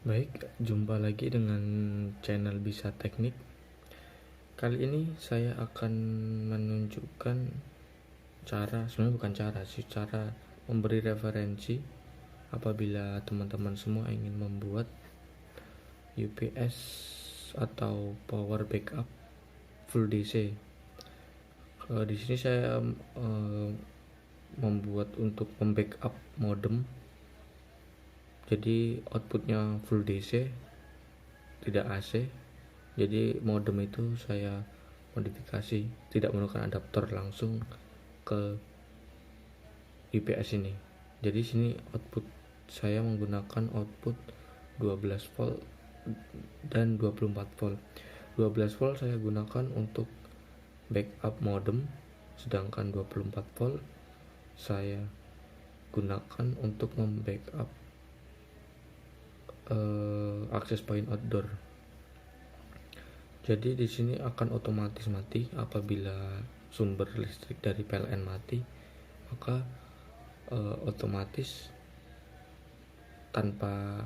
Baik, jumpa lagi dengan channel Bisa Teknik. Kali ini saya akan menunjukkan sebenarnya bukan cara memberi referensi apabila teman-teman semua ingin membuat UPS atau power backup full DC. Di sini saya membuat untuk membackup modem. Jadi outputnya full DC, tidak AC. Jadi modem itu saya modifikasi, tidak menggunakan adaptor, langsung ke UPS ini. Jadi sini output saya menggunakan output 12 volt dan 24 volt. 12 volt saya gunakan untuk backup modem, sedangkan 24 volt saya gunakan untuk membackup access point outdoor. Jadi di sini akan otomatis mati apabila sumber listrik dari PLN mati, maka otomatis tanpa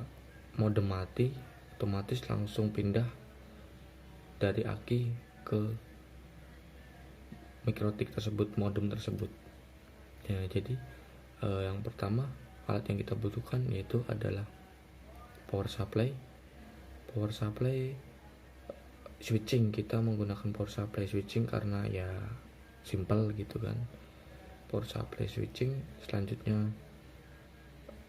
modem mati, otomatis langsung pindah dari aki ke mikrotik tersebut, modem tersebut. Ya, jadi yang pertama alat yang kita butuhkan yaitu adalah power supply switching. Kita menggunakan power supply switching karena ya simple gitu kan. Power supply switching. Selanjutnya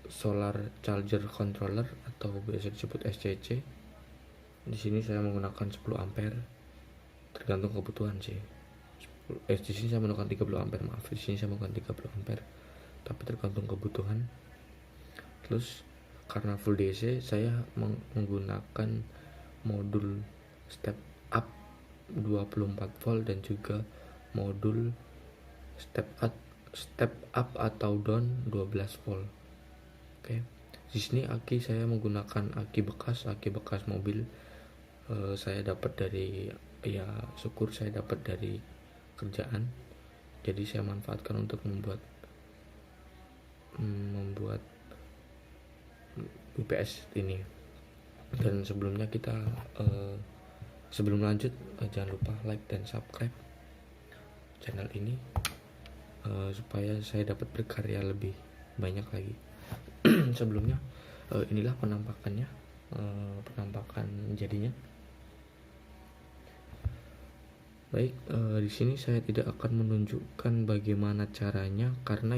solar charger controller atau biasa disebut SCC. Di sini saya menggunakan 10 ampere, tergantung kebutuhan sih. Di sini saya menggunakan 30 ampere, di sini saya menggunakan 30 ampere, tapi tergantung kebutuhan. Terus karena full DC, saya menggunakan modul step up 24 volt dan juga modul step up atau down 12 volt. Oke. Di sini aki saya menggunakan aki bekas mobil. Saya dapat dari, ya syukur saya dapat dari kerjaan. Jadi saya manfaatkan untuk membuat UPS ini. Dan sebelumnya kita sebelum lanjut, jangan lupa like dan subscribe channel ini supaya saya dapat berkarya lebih banyak lagi. Sebelumnya inilah penampakan jadinya. Baik, di sini saya tidak akan menunjukkan bagaimana caranya karena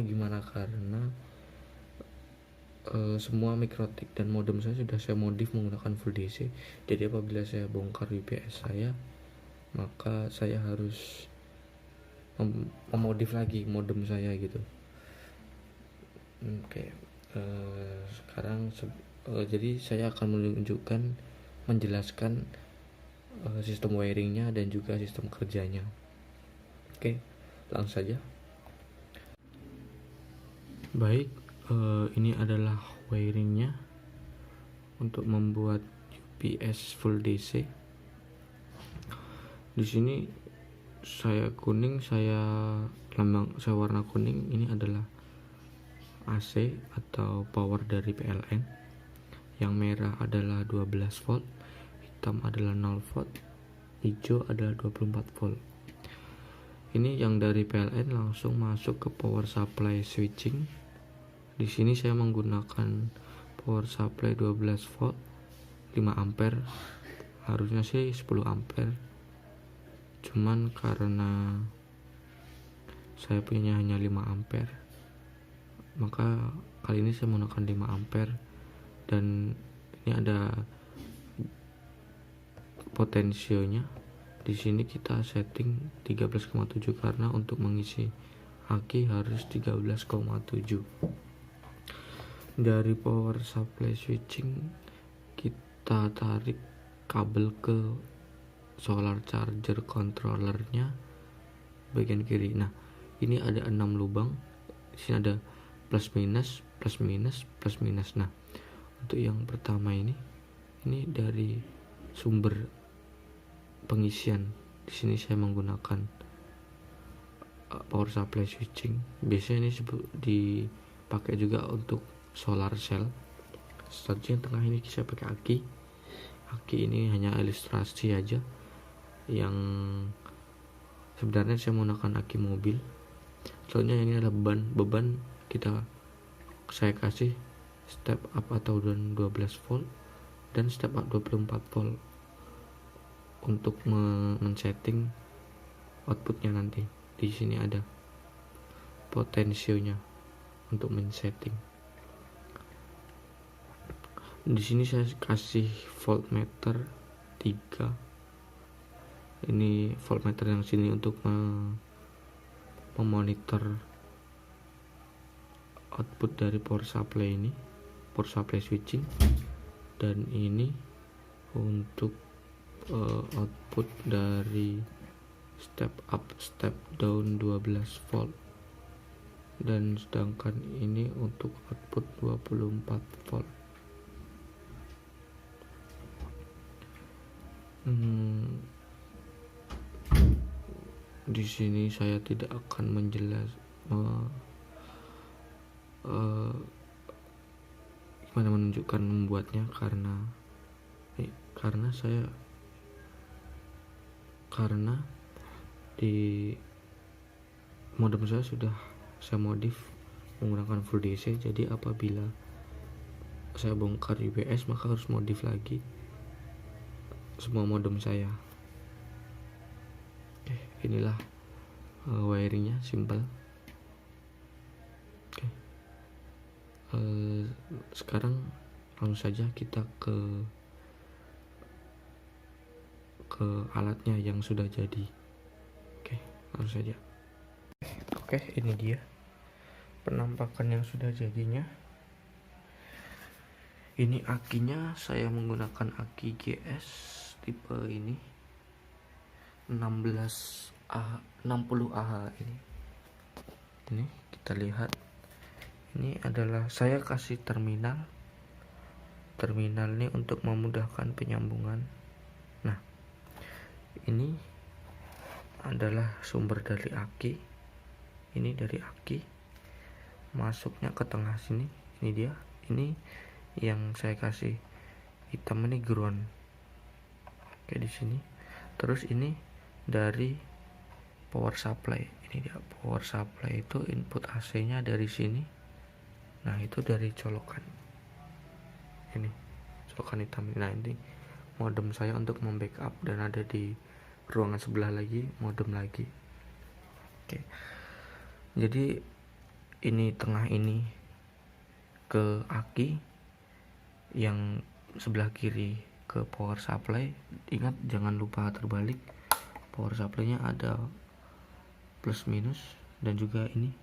semua mikrotik dan modem saya sudah saya modif menggunakan full DC. Jadi apabila saya bongkar UPS saya, maka saya harus memodif lagi modem saya gitu. Oke. Sekarang jadi saya akan menjelaskan sistem wiringnya dan juga sistem kerjanya. Oke, langsung saja. Baik, ini adalah wiringnya untuk membuat UPS full DC. Di sini saya warna kuning. Ini adalah AC atau power dari PLN. Yang merah adalah 12 volt, hitam adalah 0 volt, hijau adalah 24 volt. Ini yang dari PLN langsung masuk ke power supply switching. Di sini saya menggunakan power supply 12 volt 5 ampere. Harusnya sih 10 ampere. Cuman karena saya punya hanya 5 ampere, maka kali ini saya menggunakan 5 ampere. Dan ini ada potensionya. Di sini kita setting 13,7 karena untuk mengisi aki harus 13,7. Dari power supply switching kita tarik kabel ke solar charger controllernya bagian kiri. Nah, ini ada 6 lubang. Di sini ada plus minus. Nah, untuk yang pertama ini dari sumber pengisian. Di sini saya menggunakan power supply switching. Biasanya ini dipakai juga untuk solar cell Selanjutnya yang tengah ini saya pakai aki. Aki ini hanya ilustrasi aja, yang sebenarnya saya menggunakan aki mobil. Soalnya ini adalah beban saya kasih step up atau down 12 volt dan step up 24 volt untuk men-setting outputnya. Nanti di sini ada potensionya untuk men-setting. Di sini saya kasih voltmeter 3. Ini voltmeter yang sini untuk memonitor output dari power supply ini, power supply switching, dan ini untuk output dari step up step down 12 volt, dan sedangkan ini untuk output 24 volt. Di sini saya tidak akan gimana menunjukkan membuatnya karena di modem saya sudah saya modif menggunakan full DC. Jadi apabila saya bongkar UPS maka harus modif lagi semua modem saya. Oke, inilah wiringnya, simple. Oke, sekarang langsung saja kita ke alatnya yang sudah jadi. Oke, langsung saja. Oke, ini dia penampakan yang sudah jadinya. Ini akinya saya menggunakan aki GS tipe ini 60Ah ini. Ini kita lihat, ini adalah saya kasih terminal ini untuk memudahkan penyambungan. Nah, ini adalah sumber dari aki. Ini dari aki masuknya ke tengah sini. Ini dia. Ini yang saya kasih hitam ini ground. Oke, di sini. Terus ini dari power supply. Ini dia power supply, itu input AC-nya dari sini. Nah, itu dari colokan. Ini colokan hitam. Nah, ini modem saya untuk membackup, dan ada di ruangan sebelah lagi modem lagi. Oke. Jadi ini tengah ini ke aki, yang sebelah kiri ke power supply. Ingat jangan lupa terbalik. Power supply-nya ada plus minus, dan juga ini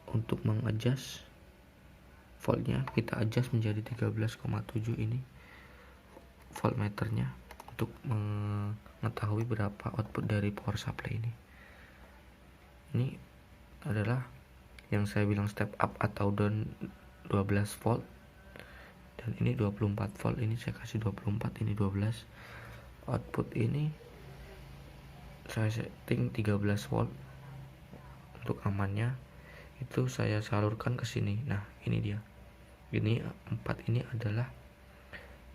untuk mengadjust voltnya kita adjust menjadi 13,7. ini voltmeternya untuk mengetahui berapa output dari power supply ini. Ini adalah yang saya bilang step up atau down 12 volt, dan ini 24 volt. Ini saya kasih 24, ini 12. Output ini saya setting 13 volt untuk amannya. Itu saya salurkan ke sini. Nah, ini dia. Ini 4 ini adalah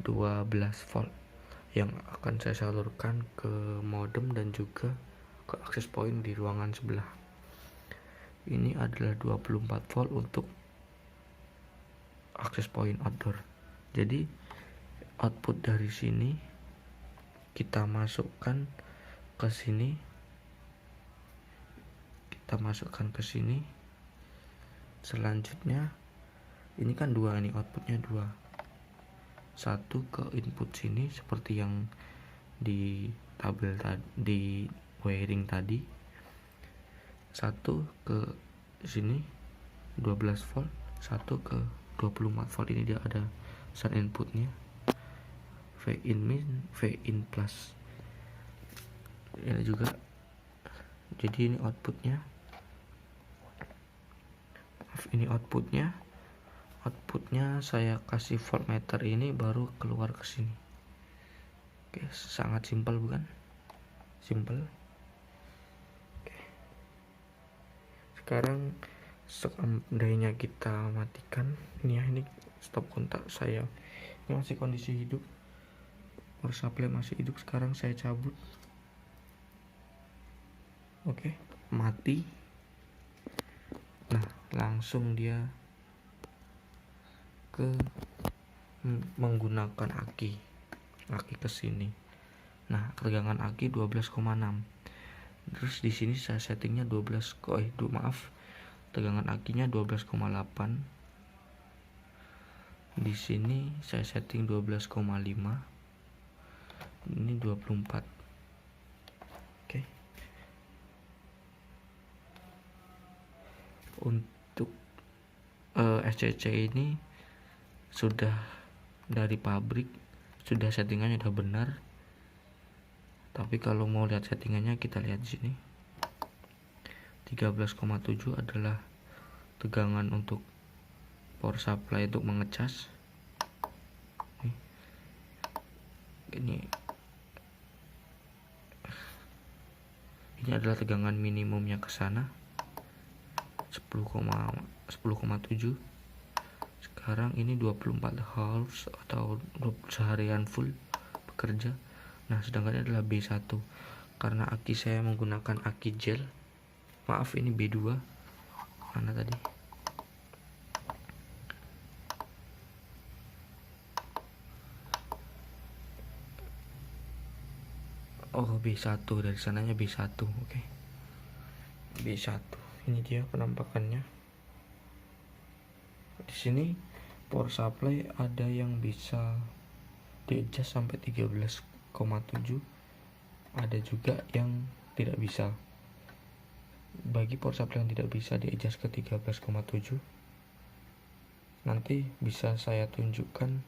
12 volt yang akan saya salurkan ke modem dan juga ke access point di ruangan sebelah. Ini adalah 24 volt untuk access point outdoor. Jadi output dari sini kita masukkan ke sini. Selanjutnya ini kan 2, ini outputnya 2. Satu ke input sini seperti yang di tabel tadi, di wiring tadi. Satu ke sini 12 volt, satu ke 24 volt. Ini dia ada sun inputnya, V in min, V in plus. Ini juga. Jadi ini outputnya. Ini outputnya saya kasih voltmeter ini baru keluar ke sini. Oke, sangat simpel bukan? Simpel. Oke. Sekarang Seandainya kita matikan ini ya, ini stop kontak saya, ini masih kondisi hidup, power supply masih hidup. Sekarang saya cabut. Oke, mati. Nah, langsung dia ke menggunakan aki ke sini. Nah, tegangan aki 12,6. Terus di sini saya settingnya tegangan akinya 12,8. Di sini saya setting 12,5. Ini 24. Oke. Untuk SCC ini sudah dari pabrik, sudah settingannya udah benar. Tapi kalau mau lihat settingannya, kita lihat di sini. 13,7 adalah tegangan untuk power supply untuk mengecas. Ini adalah tegangan minimumnya ke sana. 10,7. Sekarang ini 24 hours atau seharian full bekerja. Nah, sedangkan ini adalah B1 karena aki saya menggunakan aki gel. Maaf, ini B2. Mana tadi? Oh, B1, dari sananya B1. Oke. B1. Ini dia penampakannya. Di sini power supply ada yang bisa di-adjust sampai 13,7, ada juga yang tidak bisa. Bagi power supply yang tidak bisa di-adjust ke 13,7, nanti bisa saya tunjukkan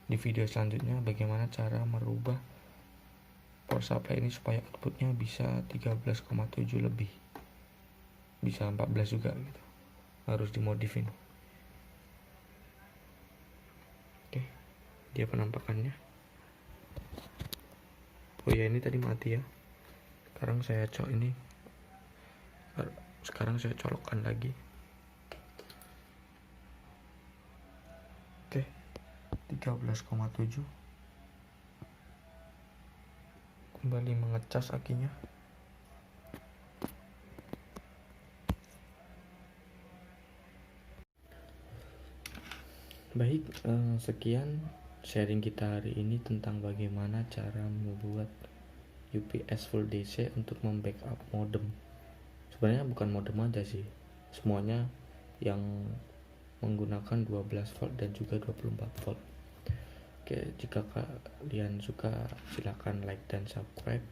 di video selanjutnya bagaimana cara merubah power supply ini supaya outputnya bisa 13,7 lebih, bisa 14 juga gitu. Harus dimodifin. Oke, dia penampakannya. Oh ya, ini tadi mati ya. Sekarang saya colokkan lagi. Oke, 13,7. Kembali mengecas akinya. Baik, sekian sharing kita hari ini tentang bagaimana cara membuat UPS full DC untuk membackup modem. Sebenarnya bukan modem aja sih, semuanya yang menggunakan 12 volt dan juga 24 volt. Oke, jika kalian suka silakan like dan subscribe.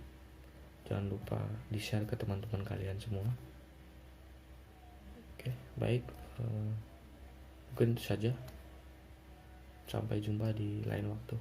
Jangan lupa di-share ke teman-teman kalian semua. Oke, baik, mungkin itu saja. Sampai jumpa di lain waktu.